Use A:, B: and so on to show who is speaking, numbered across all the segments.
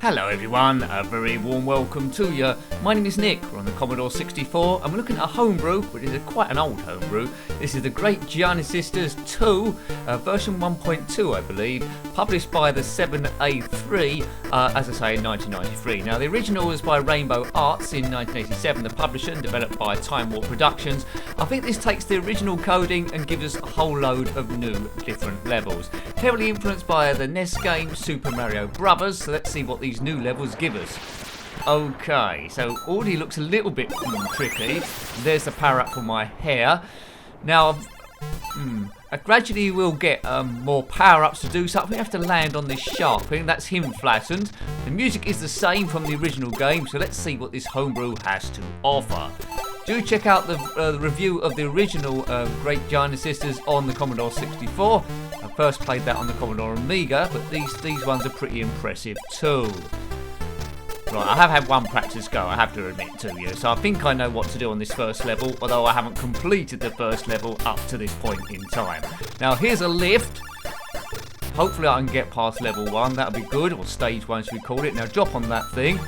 A: Hello everyone, a very warm welcome to you. My name is Nick, we're on the Commodore 64 and we're looking at a homebrew, which is quite an old homebrew. This is the GREAT GIANA Sisters II, version 1.2 I believe, published by the 7A3, as I say, in 1993. Now the original was by Rainbow Arts in 1987, the publisher, and developed by Time Warp Productions. I think this takes the original coding and gives us a whole load of new different levels. Heavily influenced by the NES game Super Mario Brothers, so let's see what these new levels give us. Okay, so already looks a little bit tricky. There's the power up for my hair. Now, I gradually will get more power ups to do something. I have to land on this shark thing. That's him flattened. The music is the same from the original game, so let's see what this homebrew has to offer. Do check out the review of the original GREAT GIANA Sisters on the Commodore 64. I first played that on the Commodore Amiga, but these ones are pretty impressive too. Right, I have had one practice go, I have to admit to you, so I think I know what to do on this first level, although I haven't completed the first level up to this point in time. Now here's a lift. Hopefully I can get past level 1, that'll be good, or stage 1 should we call it. Now drop on that thing.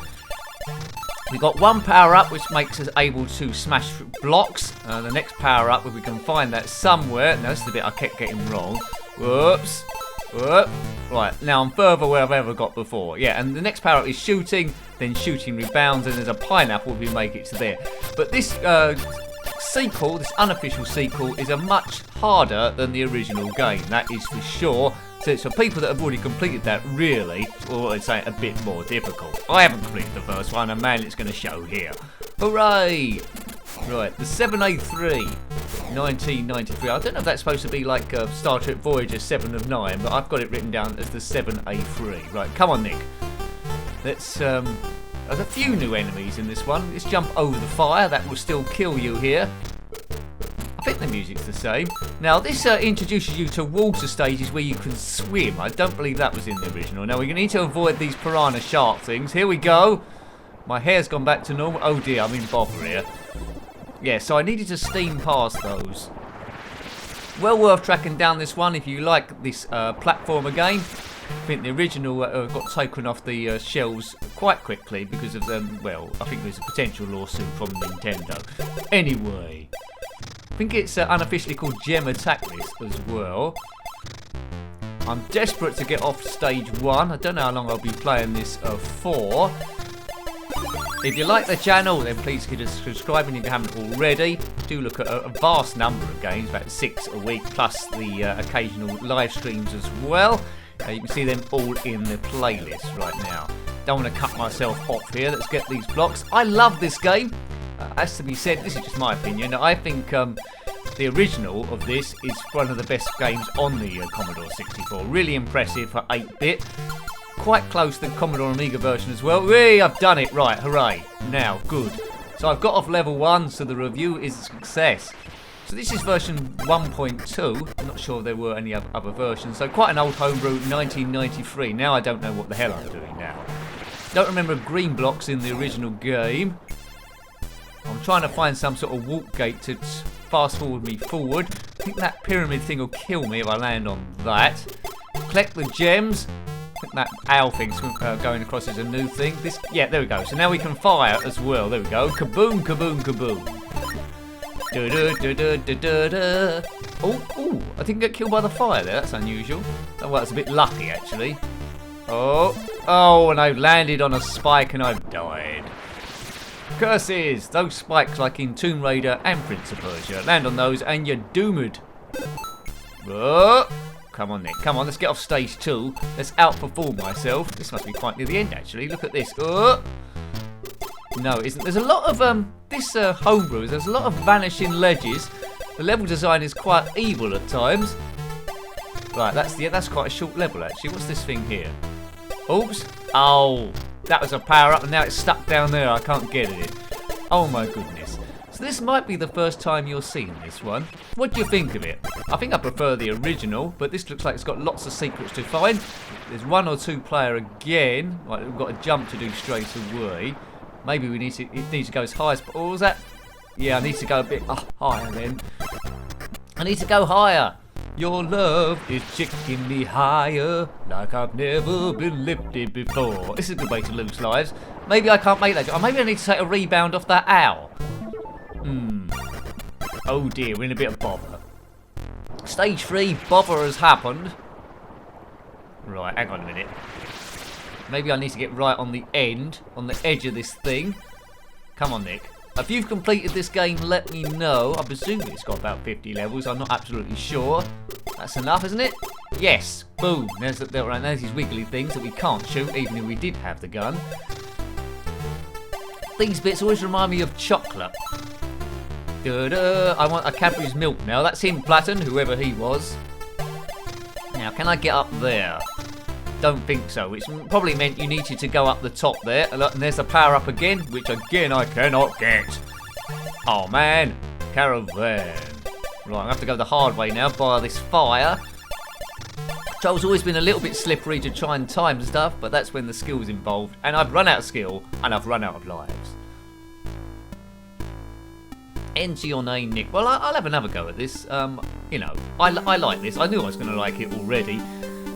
A: We've got one power up which makes us able to smash blocks. The next power up, if we can find that somewhere. Now this is the bit I kept getting wrong. Whoops. Whoop. Right, now I'm further where I've ever got before. Yeah, and the next power up is shooting, then shooting rebounds, and there's a pineapple if we make it to there. But this sequel, this unofficial sequel, is a much harder than the original game, that is for sure. So it's for people that have already completed that, really, or I'd say a bit more difficult. I haven't completed the first one, and man, it's going to show here. Hooray! Right, the 7A3, 1993. I don't know if that's supposed to be like Star Trek Voyager 7 of 9, but I've got it written down as the 7A3. Right, come on, Nick. Let's, there's a few new enemies in this one. Let's jump over the fire. That will still kill you here. I think the music's the same. Now, this introduces you to water stages where you can swim. I don't believe that was in the original. Now, we're going to need to avoid these piranha shark things. Here we go. My hair's gone back to normal. Oh, dear, I'm in bother here. Yeah, so I needed to steam past those. Well worth tracking down this one if you like this platformer game. I think the original got taken off the shelves quite quickly because of them. Well, I think there's a potential lawsuit from Nintendo. Anyway, I think it's unofficially called Gem Attack List as well. I'm desperate to get off stage 1. I don't know how long I'll be playing this for. If you like the channel, then please consider subscribing if you haven't already. Do look at a vast number of games, about 6 a week, plus the occasional live streams as well. You can see them all in the playlist right now. Don't want to cut myself off here. Let's get these blocks. I love this game. As to be said, this is just my opinion. I think the original of this is one of the best games on the Commodore 64. Really impressive for 8-bit. Quite close to the Commodore Amiga version as well. Whee, I've done it. Right, hooray. Now, good. So I've got off level 1, so the review is a success. So this is version 1.2. I'm not sure there were any other versions. So quite an old homebrew, 1993. Now I don't know what the hell I'm doing now. Don't remember green blocks in the original game. I'm trying to find some sort of walk gate to fast forward me forward. I think that pyramid thing will kill me if I land on that. Collect the gems. I think that owl thing's going across as a new thing. Yeah, there we go. So now we can fire as well. There we go. Kaboom, kaboom, kaboom. Oh, I didn't get killed by the fire there. That's unusual. Oh, well, that's a bit lucky, actually. Oh, and I've landed on a spike and I've died. Curses! Those spikes like in Tomb Raider and Prince of Persia. Land on those and you're doomed. Oh. Come on, Nick. Come on, let's get off stage 2. Let's outperform myself. This must be quite near the end, actually. Look at this. No, it isn't. There's a lot of this homebrew. There's a lot of vanishing ledges. The level design is quite evil at times. Right, that's quite a short level, actually. What's this thing here? Oops. Oh, that was a power up, and now it's stuck down there. I can't get it. Oh my goodness. So this might be the first time you're seeing this one. What do you think of it? I think I prefer the original, but this looks like it's got lots of secrets to find. There's 1 or 2 player again. Right, we've got a jump to do straight away. Maybe it needs to go as high as... What was that? Yeah, I need to go a bit higher then. I need to go higher. Your love is kicking me higher, like I've never been lifted before. This is a good way to lose lives. Maybe I can't make that. Or maybe I need to take a rebound off that owl. Oh dear, we're in a bit of bother. Stage 3, bother has happened. Right, hang on a minute. Maybe I need to get right on the end, on the edge of this thing. Come on, Nick. If you've completed this game, let me know. I presume it's got about 50 levels. I'm not absolutely sure. That's enough, isn't it? Yes. Boom. There's these wiggly things that we can't shoot, even if we did have the gun. These bits always remind me of chocolate. I want a Cadbury's milk now. That's him, Platten, whoever he was. Now, can I get up there? Don't think so. It's probably meant you needed to go up the top there. And there's the power up again, which again I cannot get. Oh man, caravan. Right, I have to go the hard way now via this fire. Control's always been a little bit slippery to try and time stuff, but that's when the skill's involved. And I've run out of skill, and I've run out of lives. Enter your name, Nick. Well, I'll have another go at this. You know, I like this. I knew I was going to like it already.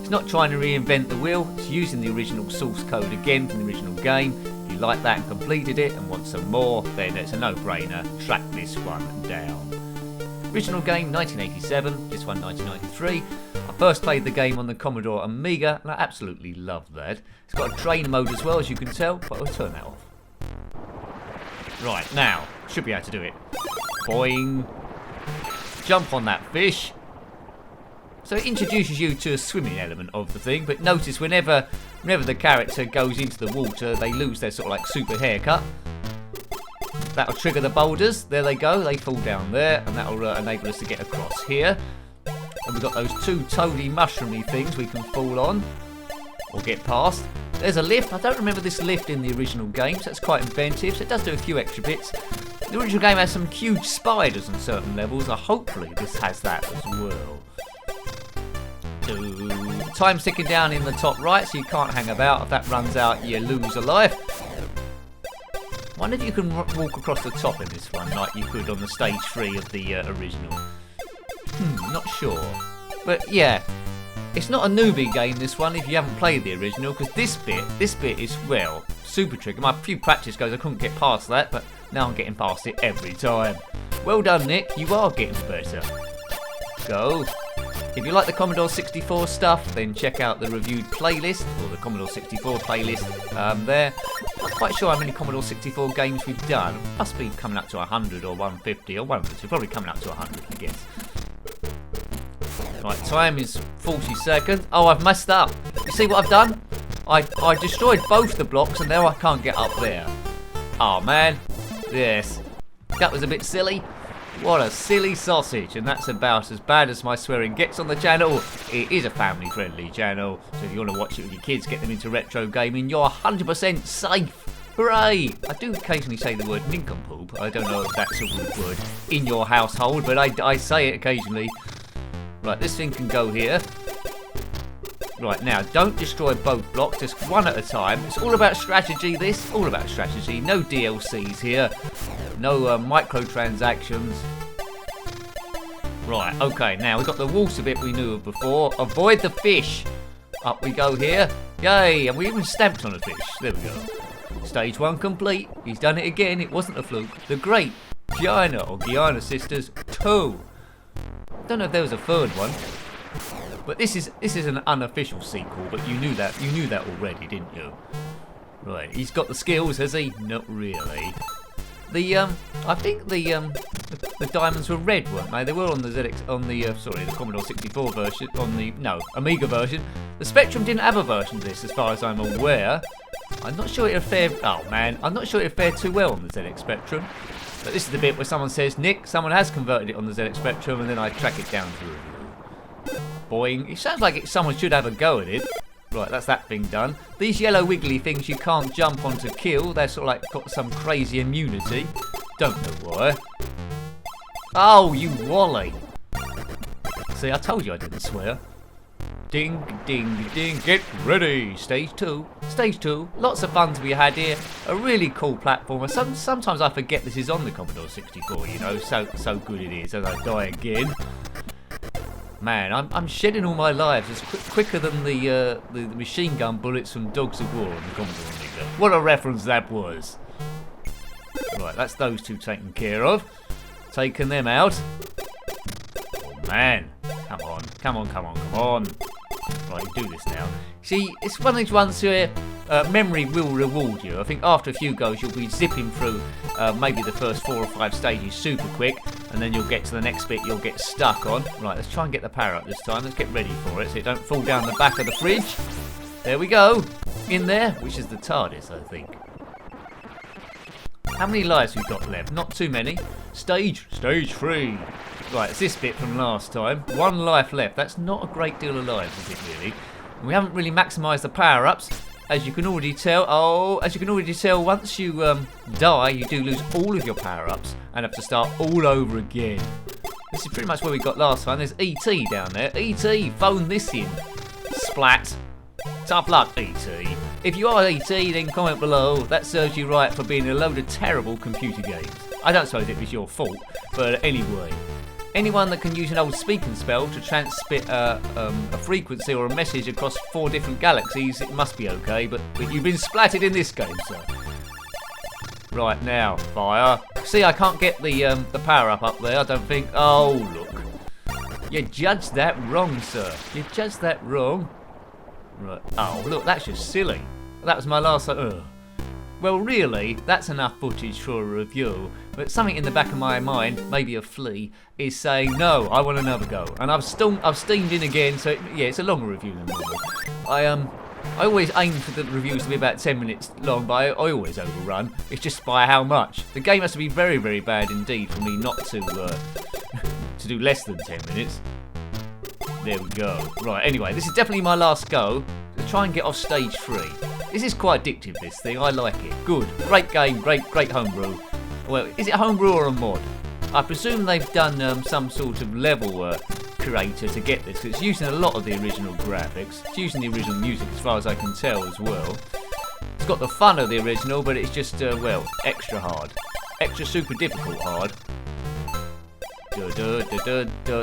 A: It's not trying to reinvent the wheel. It's using the original source code again from the original game. If you like that and completed it and want some more, then it's a no-brainer. Track this one down. Original game 1987, this one 1993. I first played the game on the Commodore Amiga and I absolutely loved that. It's got a train mode as well, as you can tell, but I'll turn that off. Right, now, should be able to do it. Boing. Jump on that fish. So it introduces you to a swimming element of the thing, but notice whenever the character goes into the water, they lose their sort of like super haircut. That'll trigger the boulders. There they go. They fall down there, and that'll enable us to get across here. And we've got those two toady mushroomy things we can fall on or get past. There's a lift. I don't remember this lift in the original game, so that's quite inventive. So it does do a few extra bits. The original game has some huge spiders on certain levels. Hopefully this has that as well. Time's ticking down in the top right, so you can't hang about. If that runs out, you lose a life. I wonder if you can walk across the top in this one, like you could on the stage 3 of the original. Not sure. But yeah, it's not a newbie game, this one, if you haven't played the original, because this bit is, well, super tricky. My few practice goes, I couldn't get past that, but now I'm getting past it every time. Well done, Nick, you are getting better. Go. If you like the Commodore 64 stuff, then check out the reviewed playlist, or the Commodore 64 playlist there. I'm not quite sure how many Commodore 64 games we've done. Must be coming up to 100 or 150 or 150. Probably coming up to 100, I guess. Right, time is 40 seconds. Oh, I've messed up. You see what I've done? I destroyed both the blocks and now I can't get up there. Oh, man. Yes. That was a bit silly. What a silly sausage, and that's about as bad as my swearing gets on the channel. It is a family-friendly channel, so if you want to watch it with your kids, get them into retro gaming, you're 100% safe. Hooray! I do occasionally say the word nincompoop. I don't know if that's a rude word in your household, but I say it occasionally. Right, this thing can go here. Right, now, don't destroy both blocks, just one at a time. It's all about strategy, this. All about strategy. No DLCs here. No microtransactions. Right, okay, now we've got the water bit we knew of before. Avoid the fish. Up we go here. Yay, and we even stamped on a fish. There we go. Stage 1 complete. He's done it again. It wasn't a fluke. The Great Giana or Giana Sisters II. I don't know if there was a third one. But this is an unofficial sequel, but you knew that already, didn't you? Right, he's got the skills, has he? Not really. I think the diamonds were red, weren't they? They were on the the Commodore 64 version, Amiga version. The Spectrum didn't have a version of this, as far as I'm aware. I'm not sure it'd fare. Oh man, I'm not sure it'd fare too well on the ZX Spectrum. But this is the bit where someone says, Nick, someone has converted it on the ZX Spectrum, and then I track it down to review. Boing. It sounds like someone should have a go at it. Right, that's that thing done. These yellow wiggly things you can't jump on to kill. They're sort of like got some crazy immunity. Don't know why. Oh, you wally. See, I told you I didn't swear. Ding, ding, ding. Get ready. Stage 2. Stage 2. Lots of fun to be had here. A really cool platformer. Sometimes I forget this is on the Commodore 64, you know. So good it is, and I die again. Man, I'm shedding all my lives as quicker than the machine gun bullets from Dogs of War on the Commodore Amiga. What a reference that was. Right, that's those two taken care of. Taking them out. Oh man, come on, come on, come on, come on. Right, do this now. See, it's one of these ones where memory will reward you. I think after a few goes, you'll be zipping through maybe the first 4 or 5 stages super quick, and then you'll get to the next bit you'll get stuck on. Right, let's try and get the power up this time. Let's get ready for it so it don't fall down the back of the fridge. There we go. In there, which is the TARDIS, I think. How many lives we've got left? Not too many. Stage 3. Right, it's this bit from last time. 1 life left. That's not a great deal of lives, is it really? And we haven't really maximised the power-ups. As you can already tell, once you die, you do lose all of your power-ups and have to start all over again. This is pretty much where we got last time. There's E.T. down there. E.T., phone this in. Splat. Tough luck, E.T. If you are E.T., then comment below. That serves you right for being a load of terrible computer games. I don't suppose it was your fault, but anyway. Anyone that can use an old speaking spell to transmit a frequency or a message across 4 different galaxies, it must be okay, but you've been splattered in this game, sir. Right, now, fire. See, I can't get the power-up up there, I don't think. Oh, look. You judged that wrong, sir. You judged that wrong. Right. Oh, look, that's just silly. That was my last... Well, really, that's enough footage for a review, but something in the back of my mind, maybe a flea, is saying, no, I want another go. And I've steamed in again, so yeah, it's a longer review than normal. I always aim for the reviews to be about 10 minutes long, but I always overrun. It's just by how much. The game has to be very, very bad indeed for me not to to do less than 10 minutes. There we go. Right, anyway, this is definitely my last go to try and get off stage 3. This is quite addictive, this thing. I like it. Good. Great game. Great homebrew. Well, is it homebrew or a mod? I presume they've done some sort of level creator to get this. It's using a lot of the original graphics. It's using the original music as far as I can tell as well. It's got the fun of the original, but it's just, well, extra hard. Extra super difficult hard.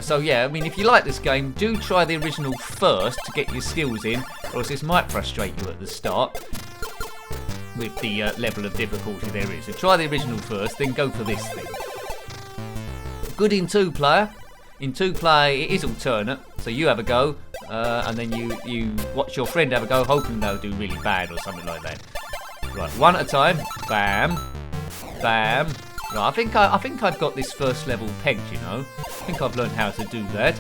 A: So yeah, I mean, if you like this game, do try the original first to get your skills in, or else this might frustrate you at the start with the level of difficulty there is. So try the original first, then go for this thing. Good in 2-player. In 2-player, it is alternate, so you have a go, and then you watch your friend have a go, hoping they'll do really bad or something like that. Right, one at a time. Bam, bam. Right, I think I've got this first level pegged, you know. I think I've learned how to do that.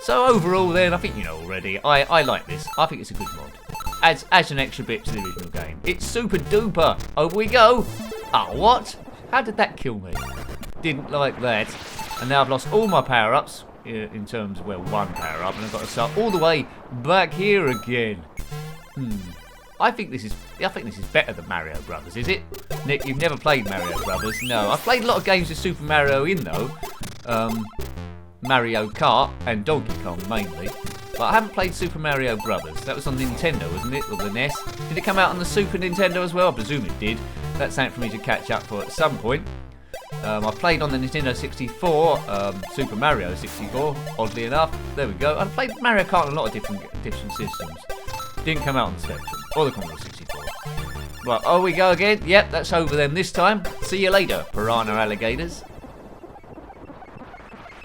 A: So overall then, I think you know already, I like this. I think it's a good mod. Adds an extra bit to the original game. It's super duper. Over we go. Oh, what? How did that kill me? Didn't like that. And now I've lost all my power-ups, in terms of, well, 1 power-up, and I've got to start all the way back here again. I think this is better than Mario Brothers, is it? Nick, you've never played Mario Brothers? No, I've played a lot of games with Super Mario in though. Mario Kart and Donkey Kong mainly. But I haven't played Super Mario Brothers. That was on Nintendo, wasn't it? Or the NES. Did it come out on the Super Nintendo as well? I presume it did. That's something for me to catch up for at some point. I played on the Nintendo 64, Super Mario 64, oddly enough. There we go. I played Mario Kart on a lot of different systems. Didn't come out on the Spectrum or the Commodore 64. Right, oh, we go again. Yep, that's over them this time. See you later, piranha alligators.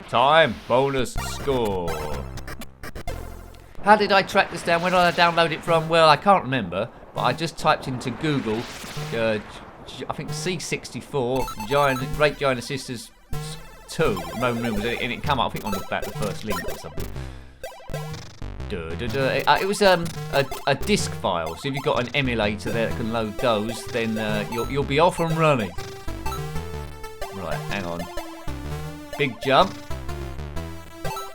A: Time, bonus score. How did I track this down? Where did I download it from? Well, I can't remember, but I just typed into Google, I think C64, Great Giana Sisters 2, and it came up, I think, on about the first link or something. It was a disk file, so if you've got an emulator there that can load those, then you'll be off and running. Right, hang on. Big jump.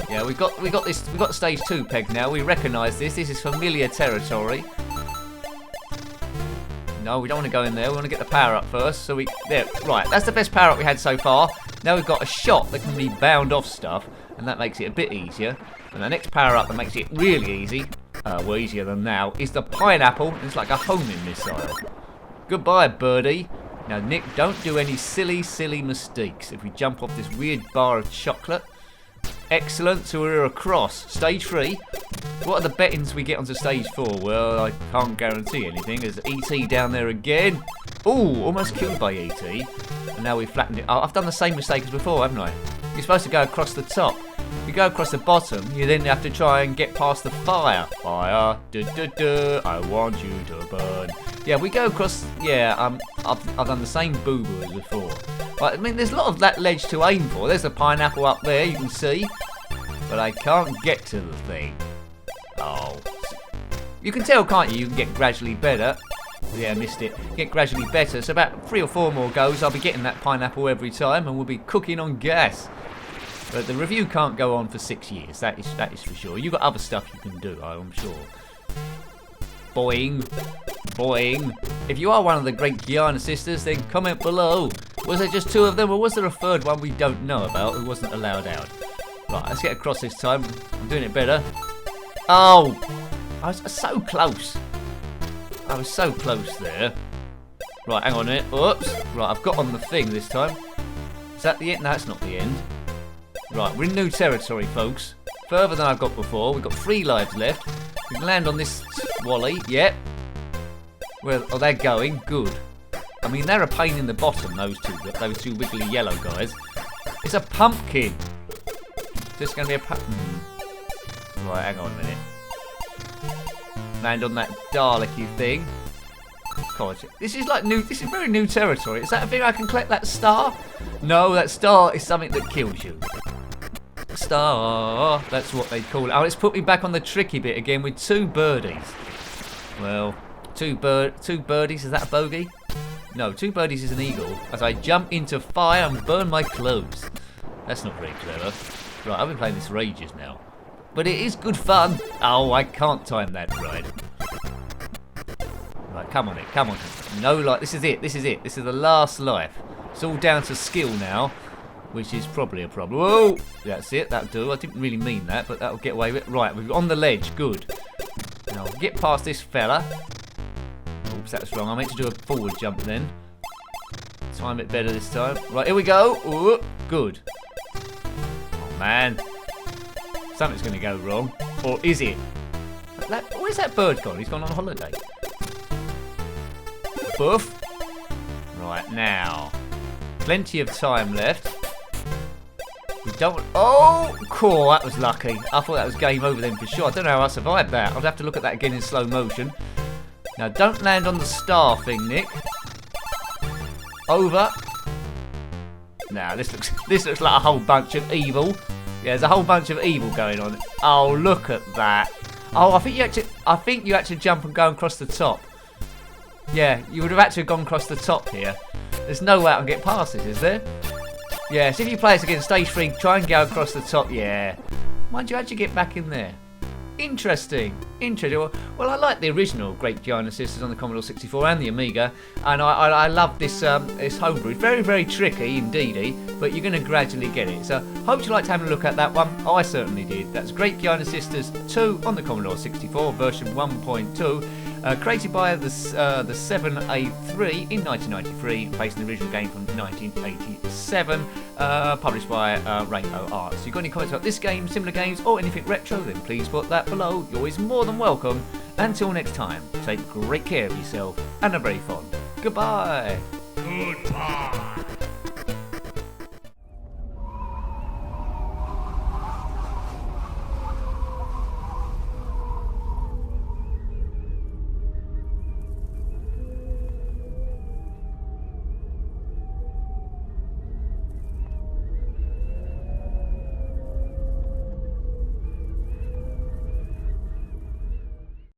A: Yeah, we've got stage 2 pegged now. We recognise this. This is familiar territory. No, we don't want to go in there. We want to get the power up first. So there. Right, that's the best power up we had so far. Now we've got a shot that can be bound off stuff, and that makes it a bit easier. And the next power up that makes it really easy, well, easier than now, is the pineapple. It's like a homing missile. Goodbye, birdie. Now, Nick, don't do any silly mistakes. If we jump off this weird bar of chocolate, Excellent, so we're across. Stage 3. What are the bettings we get onto stage 4? Well, I can't guarantee anything. There's ET down there again. Ooh, almost killed by ET. And now we've flattened it. Oh, I've done the same mistake as before, haven't I? You're supposed to go across the top. If you go across the bottom, you then have to try and get past the fire. Fire, I want you to burn. Yeah, we go across. Yeah, I've done the same boo-boo as before. But I mean, there's a lot of that ledge to aim for. There's a pineapple up there, you can see, but I can't get to the thing. Oh, you can tell, can't you? You can get gradually better. Yeah, missed it. Get gradually better. So about 3 or 4 more goes, I'll be getting that pineapple every time, and we'll be cooking on gas. But the review can't go on for 6 years. That is for sure. You've got other stuff you can do, I'm sure. Boing. Boing. If you are one of the Great Giana Sisters, then comment below. Was there just 2 of them, or was there a 3rd one we don't know about who wasn't allowed out? Right, let's get across this time. I'm doing it better. Oh! I was so close. I was so close there. Right, hang on a minute. Oops. Right, I've got on the thing this time. Is that the end? No, that's not the end. Right, we're in new territory, folks. Further than I've got before. We've got 3 lives left. We can land on this wally. Yep. Well, oh, they're going. Good. I mean, they're a pain in the bottom, those two wiggly yellow guys. It's a pumpkin. Just going to be a pumpkin. Right, hang on a minute. Land on that Dalek-y thing. God, this is like new. This is very new territory. Is that a thing I can collect? That star? No, that star is something that kills you. Star. That's what they call it. Oh, it's put me back on the tricky bit again with 2 birdies. Well, 2 birdies. Is that a bogey? No, 2 birdies is an eagle. As I jump into fire and burn my clothes. That's not very clever. Right, I've been playing this for ages now. But it is good fun. Oh, I can't time that right. Right, come on it, come on. No life. This is it, this is it. This is the last life. It's all down to skill now, which is probably a problem. Whoa! That's it, that'll do. I didn't really mean that, but that'll get away with it. Right, we're on the ledge, good. Now, we'll get past this fella. Oops, that was wrong. I meant to do a forward jump then. Time it better this time. Right, here we go. Ooh, good. Oh, man. Something's going to go wrong. Or is it? Where's that bird gone? He's gone on holiday. Boof. Right, now. Plenty of time left. We don't... Oh, cool. That was lucky. I thought that was game over then for sure. I don't know how I survived that. I'll have to look at that again in slow motion. Now, don't land on the star thing, Nick. Over. Now, this looks like a whole bunch of evil. Yeah, there's a whole bunch of evil going on. Oh, look at that. Oh, I think you had to jump and go across the top. Yeah, you would have had to have gone across the top here. There's no way I can get past this, is there? Yeah, so if you play this again, stage 3, try and go across the top. Yeah. Mind you, how'd you get back in there? Interesting. Interesting. Well, I like the original Great Giana Sisters on the Commodore 64 and the Amiga, and I love this this homebrew. It's very, very tricky indeedy, but you're going to gradually get it. So, hope you liked having a look at that one. I certainly did. That's Great Giana Sisters 2 on the Commodore 64, version 1.2. Created by the 7A3 in 1993, based on the original game from 1987, published by Rainbow Arts. If you've got any comments about this game, similar games, or anything retro, then please put that below. You're always more than welcome. Until next time, take great care of yourself and a very fond goodbye.
B: Goodbye.